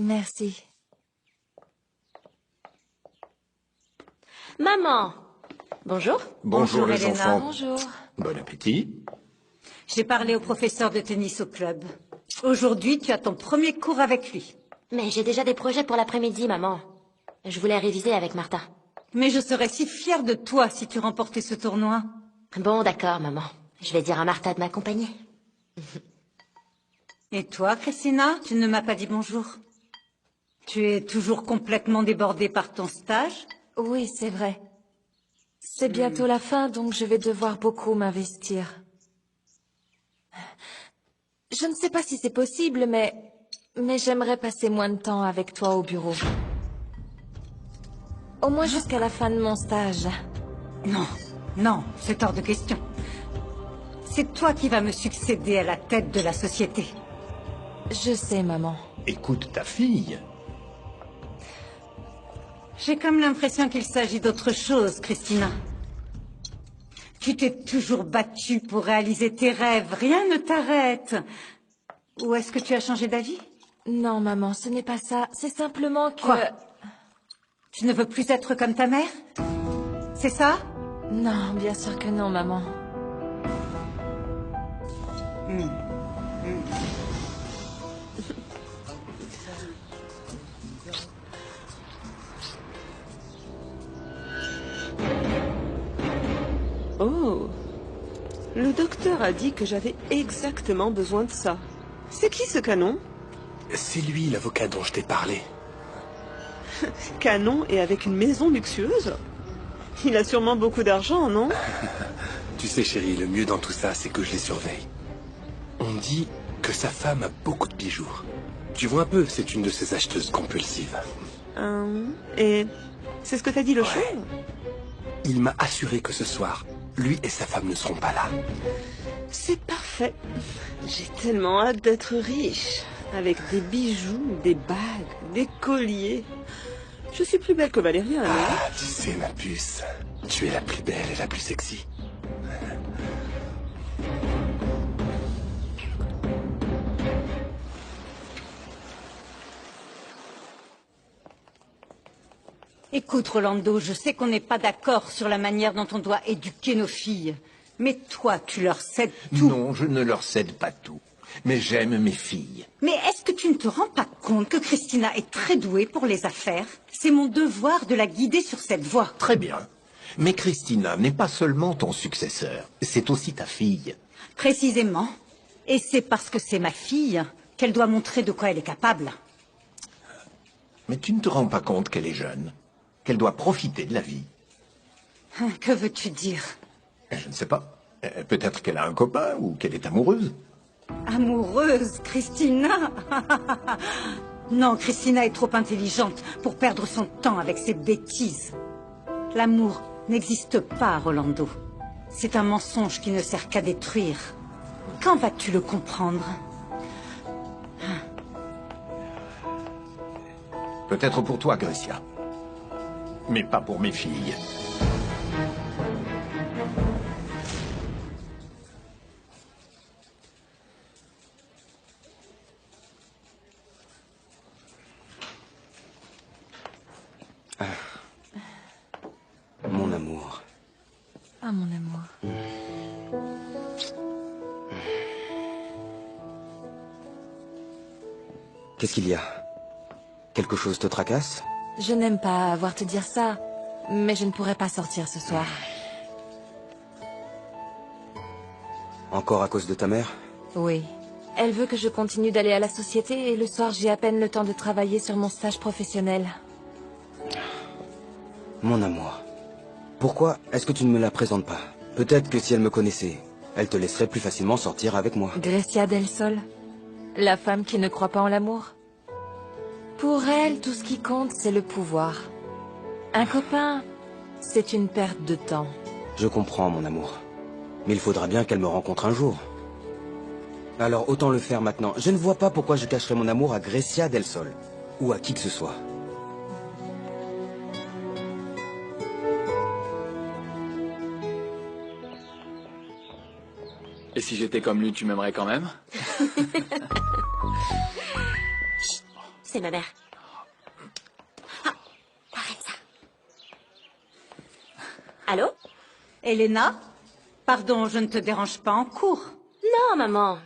Merci. Maman. Bonjour. Bonjour les Elena. enfants. Bonjour. Bon appétit. J'ai parlé au professeur de tennis au club. Aujourd'hui, tu as ton premier cours avec lui. Mais j'ai déjà des projets pour l'après-midi, maman. Je voulais réviser avec Martha. Mais je serais si fière de toi si tu remportais ce tournoi. Bon, d'accord, maman. Je vais dire à Martha de m'accompagner. Et toi, Christina, tu ne m'as pas dit bonjour. Tu es toujours complètement débordée par ton stage? Oui, c'est vrai. C'est bientôt la fin, donc je vais devoir beaucoup m'investir. Je ne sais pas si c'est possible, mais j'aimerais passer moins de temps avec toi au bureau. Au moins jusqu'à la fin de mon stage. Non, non, c'est hors de question. C'est toi qui vas me succéder à la tête de la société. Je sais, maman. Écoute ta fille. J'ai comme l'impression qu'il s'agit d'autre chose, Christina. Tu t'es toujours battue pour réaliser tes rêves. Rien ne t'arrête. Ou est-ce que tu as changé d'avis? Non, maman, ce n'est pas ça. C'est simplement que... Quoi? Tu ne veux plus être comme ta mère? C'est ça? Non, bien sûr que non, maman. Oh, le docteur a dit que j'avais exactement besoin de ça. C'est qui ce canon? C'est lui l'avocat dont je t'ai parlé. Canon et avec une maison luxueuse? Il a sûrement beaucoup d'argent, non? Tu sais chérie, le mieux dans tout ça, c'est que je les surveille. On dit que sa femme a beaucoup de bijoux. Tu vois un peu, c'est une de ces acheteuses compulsives. Et c'est ce que t'as dit le show? Il m'a assuré que ce soir, lui et sa femme ne seront pas là. C'est parfait. J'ai tellement hâte d'être riche. Avec des bijoux, des bagues, des colliers. Je suis plus belle que Valérie, hein? Ah, tu sais ma puce, tu es la plus belle et la plus sexy. Écoute, Rolando, je sais qu'on n'est pas d'accord sur la manière dont on doit éduquer nos filles. Mais toi, tu leur cèdes tout. Non, je ne leur cède pas tout. Mais j'aime mes filles. Mais est-ce que tu ne te rends pas compte que Christina est très douée pour les affaires? C'est mon devoir de la guider sur cette voie. Très bien. Mais Christina n'est pas seulement ton successeur, c'est aussi ta fille. Précisément. Et c'est parce que c'est ma fille qu'elle doit montrer de quoi elle est capable. Mais tu ne te rends pas compte qu'elle est jeune, qu'elle doit profiter de la vie. Que veux-tu dire? Je ne sais pas. Peut-être qu'elle a un copain ou qu'elle est amoureuse. Amoureuse, Christina? Non, Christina est trop intelligente pour perdre son temps avec ces bêtises. L'amour n'existe pas, Rolando. C'est un mensonge qui ne sert qu'à détruire. Quand vas-tu le comprendre? Peut-être pour toi, Gracia. Mais pas pour mes filles. Mon amour. Ah, mon amour. Qu'est-ce qu'il y a? Quelque chose te tracasse? Je n'aime pas avoir te dire ça, mais je ne pourrai pas sortir ce soir. Encore à cause de ta mère? Oui. Elle veut que je continue d'aller à la société et le soir j'ai à peine le temps de travailler sur mon stage professionnel. Mon amour. Pourquoi est-ce que tu ne me la présentes pas? Peut-être que si elle me connaissait, elle te laisserait plus facilement sortir avec moi. Grecia del Sol, la femme qui ne croit pas en l'amour. Pour elle, tout ce qui compte, c'est le pouvoir. Un copain, c'est une perte de temps. Je comprends, mon amour. Mais il faudra bien qu'elle me rencontre un jour. Alors autant le faire maintenant. Je ne vois pas pourquoi je cacherais mon amour à Grecia del Sol. Ou à qui que ce soit. Et si j'étais comme lui, tu m'aimerais quand même? C'est ma mère. Ah, arrête ça. Allô? Elena? Pardon, je ne te dérange pas en cours. Non, maman.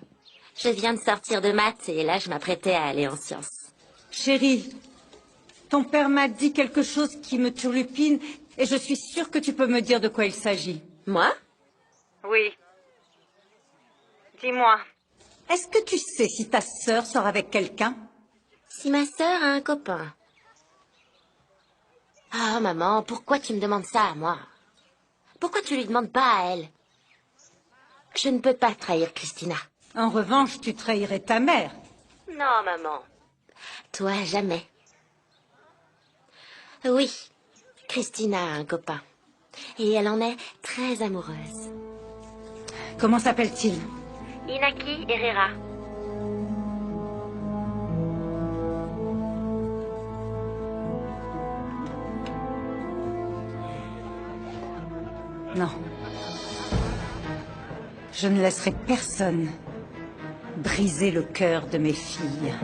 Je viens de sortir de maths et là, je m'apprêtais à aller en sciences. Chérie, ton père m'a dit quelque chose qui me turlupine et je suis sûre que tu peux me dire de quoi il s'agit. Moi? Oui. Dis-moi, est-ce que tu sais si ta sœur sort avec quelqu'un? Si ma sœur a un copain. Ah, maman, pourquoi tu me demandes ça à moi? Pourquoi tu lui demandes pas à elle? Je ne peux pas trahir Christina. En revanche, tu trahirais ta mère. Non, maman. Toi, jamais. Oui, Christina a un copain. Et elle en est très amoureuse. Comment s'appelle-t-il? Inaki Herrera. Non. Je ne laisserai personne briser le cœur de mes filles.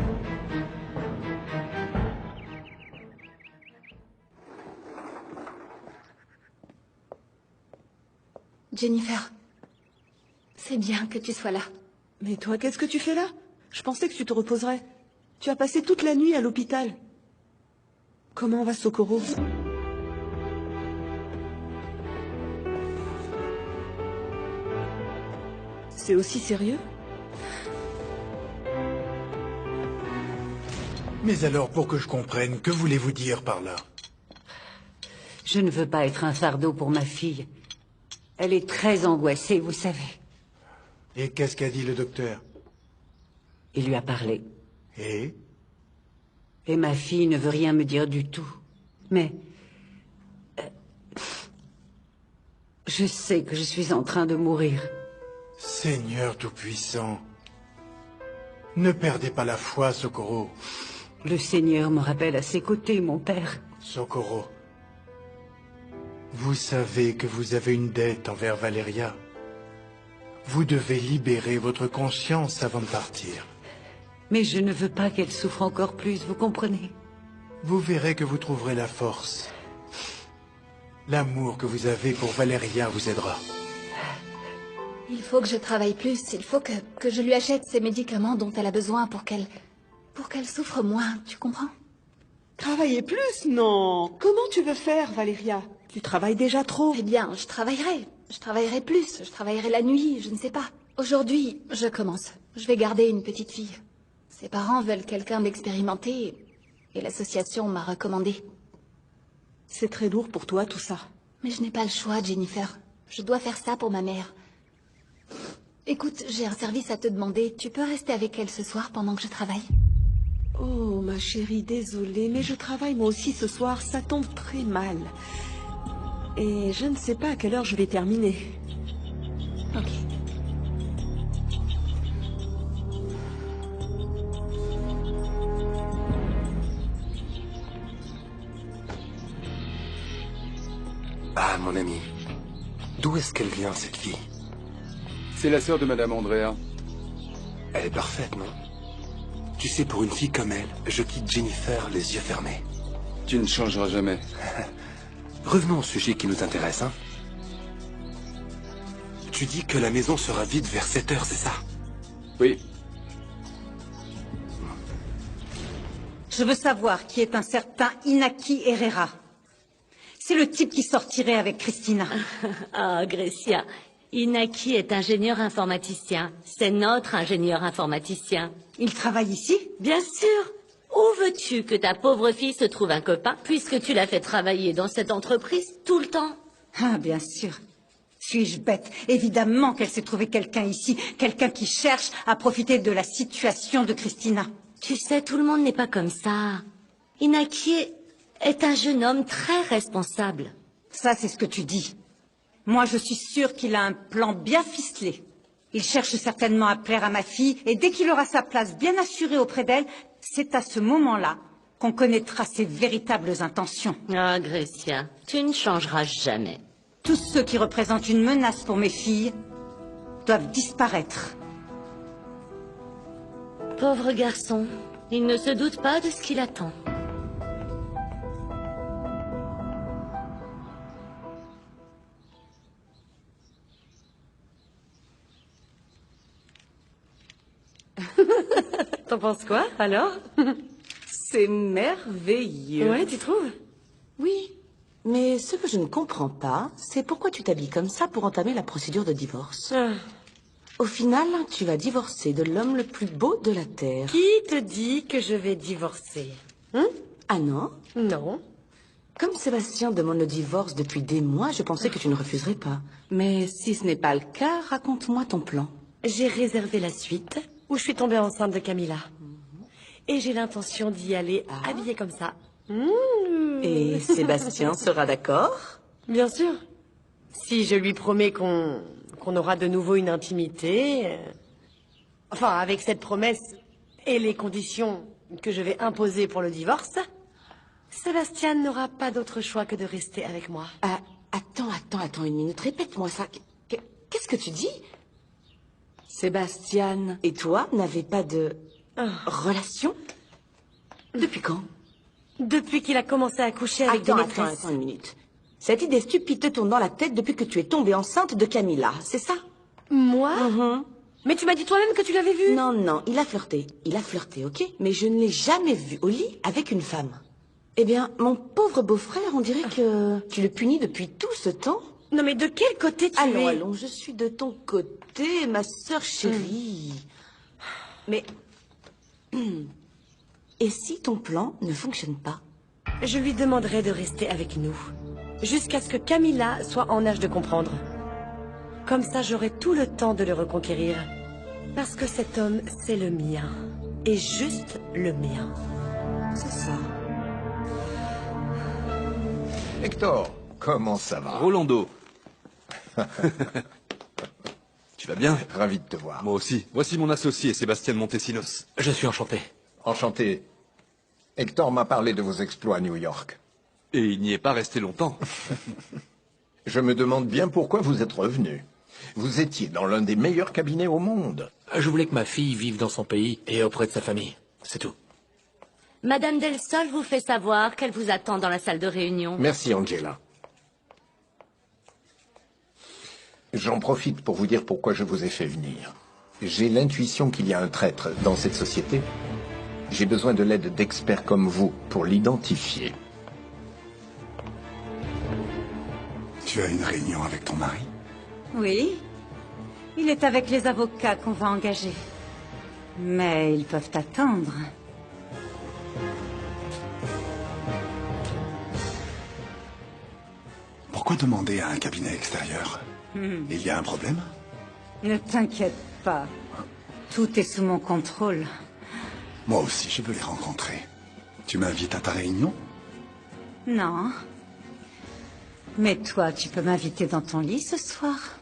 Jennifer, c'est bien que tu sois là. Mais toi, qu'est-ce que tu fais là? Je pensais que tu te reposerais. Tu as passé toute la nuit à l'hôpital. Comment va Socorro? C'est aussi sérieux? Mais alors, pour que je comprenne, que voulez-vous dire par là? Je ne veux pas être un fardeau pour ma fille. Elle est très angoissée, vous savez. Et qu'est-ce qu'a dit le docteur? Il lui a parlé. Et ma fille ne veut rien me dire du tout. Mais... je sais que je suis en train de mourir. Seigneur Tout-Puissant, ne perdez pas la foi, Socorro. Le Seigneur me rappelle à ses côtés, mon père. Socorro, vous savez que vous avez une dette envers Valeria. Vous devez libérer votre conscience avant de partir. Mais je ne veux pas qu'elle souffre encore plus, vous comprenez? Vous verrez que vous trouverez la force. L'amour que vous avez pour Valeria vous aidera. Il faut que je travaille plus, il faut que je lui achète ces médicaments dont elle a besoin pour qu'elle souffre moins, tu comprends? Travailler plus? Non. Comment tu veux faire, Valeria? Tu travailles déjà trop. Eh bien, je travaillerai plus, je travaillerai la nuit, je ne sais pas. Aujourd'hui, je commence. Je vais garder une petite fille. Ses parents veulent quelqu'un d'expérimenté et l'association m'a recommandé. C'est très lourd pour toi, tout ça. Mais je n'ai pas le choix, Jennifer. Je dois faire ça pour ma mère. Écoute, j'ai un service à te demander. Tu peux rester avec elle ce soir pendant que je travaille? Oh, ma chérie, désolée, mais je travaille moi aussi ce soir, ça tombe très mal. Et je ne sais pas à quelle heure je vais terminer. Ok. Ah, mon ami. D'où est-ce qu'elle vient, cette fille? C'est la sœur de Madame Andrea. Elle est parfaite, non? Tu sais, pour une fille comme elle, je quitte Jennifer les yeux fermés. Tu ne changeras jamais. Revenons au sujet qui nous intéresse, hein. Tu dis que la maison sera vide vers 7 heures, c'est ça? Oui. Je veux savoir qui est un certain Inaki Herrera. C'est le type qui sortirait avec Christina. Ah, Grecia, Inaki est ingénieur informaticien. C'est notre ingénieur informaticien. Il travaille ici? Bien sûr. Où veux-tu que ta pauvre fille se trouve un copain, puisque tu l'as fait travailler dans cette entreprise tout le temps? Ah, bien sûr. Suis-je bête? Évidemment qu'elle s'est trouvé quelqu'un ici, quelqu'un qui cherche à profiter de la situation de Christina. Tu sais, tout le monde n'est pas comme ça. Inaki est un jeune homme très responsable. Ça, c'est ce que tu dis. Moi, je suis sûre qu'il a un plan bien ficelé. Il cherche certainement à plaire à ma fille, et dès qu'il aura sa place bien assurée auprès d'elle, c'est à ce moment-là qu'on connaîtra ses véritables intentions. Ah, Grecia, tu ne changeras jamais. Tous ceux qui représentent une menace pour mes filles doivent disparaître. Pauvre garçon, Il ne se doute pas de ce qu'il attend. T'en penses quoi, alors? C'est merveilleux. Ouais, tu trouves? Oui, mais ce que je ne comprends pas, c'est pourquoi tu t'habilles comme ça pour entamer la procédure de divorce. Au final, tu vas divorcer de l'homme le plus beau de la Terre. Qui te dit que je vais divorcer? Ah non? Non. Comme Sébastien demande le divorce depuis des mois, je pensais que tu ne refuserais pas. Mais si ce n'est pas le cas, raconte-moi ton plan. J'ai réservé la suite où je suis tombée enceinte de Camilla. Et j'ai l'intention d'y aller habillée comme ça. Et Sébastien sera d'accord? Bien sûr. Si je lui promets qu'on aura de nouveau une intimité... Enfin, avec cette promesse et les conditions que je vais imposer pour le divorce, Sébastien n'aura pas d'autre choix que de rester avec moi. Attends une minute. Répète-moi ça. Qu'est-ce que tu dis? Sébastien et toi n'avez pas de relation? Depuis quand? Depuis qu'il a commencé à coucher avec des maîtresses. Attends une minute. Cette idée stupide te tourne dans la tête depuis que tu es tombée enceinte de Camilla, c'est ça? Moi? Mais tu m'as dit toi-même que tu l'avais vu. Non, il a flirté. Il a flirté, ok? Mais je ne l'ai jamais vu au lit avec une femme. Eh bien, mon pauvre beau-frère, on dirait que tu le punis depuis tout ce temps. Non, mais de quel côté tu es? Allons, je suis de ton côté, ma sœur chérie. Mais... Et si ton plan ne fonctionne pas? Je lui demanderai de rester avec nous, jusqu'à ce que Camilla soit en âge de comprendre. Comme ça, j'aurai tout le temps de le reconquérir. Parce que cet homme, c'est le mien. Et juste le mien. C'est ça. Hector, comment ça va? Rolando. Tu vas bien? Ravi de te voir. Moi aussi. Voici mon associé, Sébastien Montesinos. Je suis enchanté. Enchanté. Hector m'a parlé de vos exploits à New York. Et il n'y est pas resté longtemps. Je me demande bien pourquoi vous êtes revenu. Vous étiez dans l'un des meilleurs cabinets au monde. Je voulais que ma fille vive dans son pays et auprès de sa famille. C'est tout. Madame Del Sol vous fait savoir qu'elle vous attend dans la salle de réunion. Merci, Angela. J'en profite pour vous dire pourquoi je vous ai fait venir. J'ai l'intuition qu'il y a un traître dans cette société. J'ai besoin de l'aide d'experts comme vous pour l'identifier. Tu as une réunion avec ton mari? Oui. Il est avec les avocats qu'on va engager. Mais ils peuvent attendre. Pourquoi demander à un cabinet extérieur? Il y a un problème? Ne t'inquiète pas. Tout est sous mon contrôle. Moi aussi, je veux les rencontrer. Tu m'invites à ta réunion? Non. Mais toi, tu peux m'inviter dans ton lit ce soir.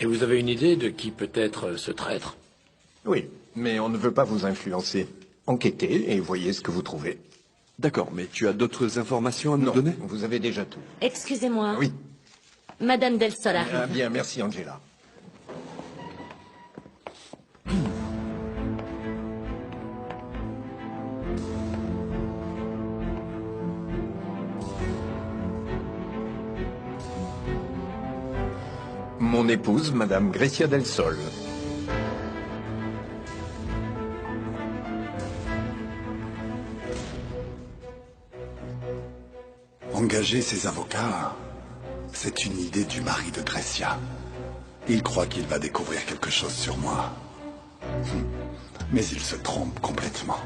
Et vous avez une idée de qui peut être ce traître? Oui, mais on ne veut pas vous influencer. Enquêtez et voyez ce que vous trouvez. D'accord, mais tu as d'autres informations à nous Non, donner? vous avez déjà tout. Excusez-moi. Oui. Madame Del Sol arrive. Ah bien, merci Angela. Mon épouse, Madame Grecia del Sol. Engager ses avocats, c'est une idée du mari de Grecia. Il croit qu'il va découvrir quelque chose sur moi. Mais il se trompe complètement.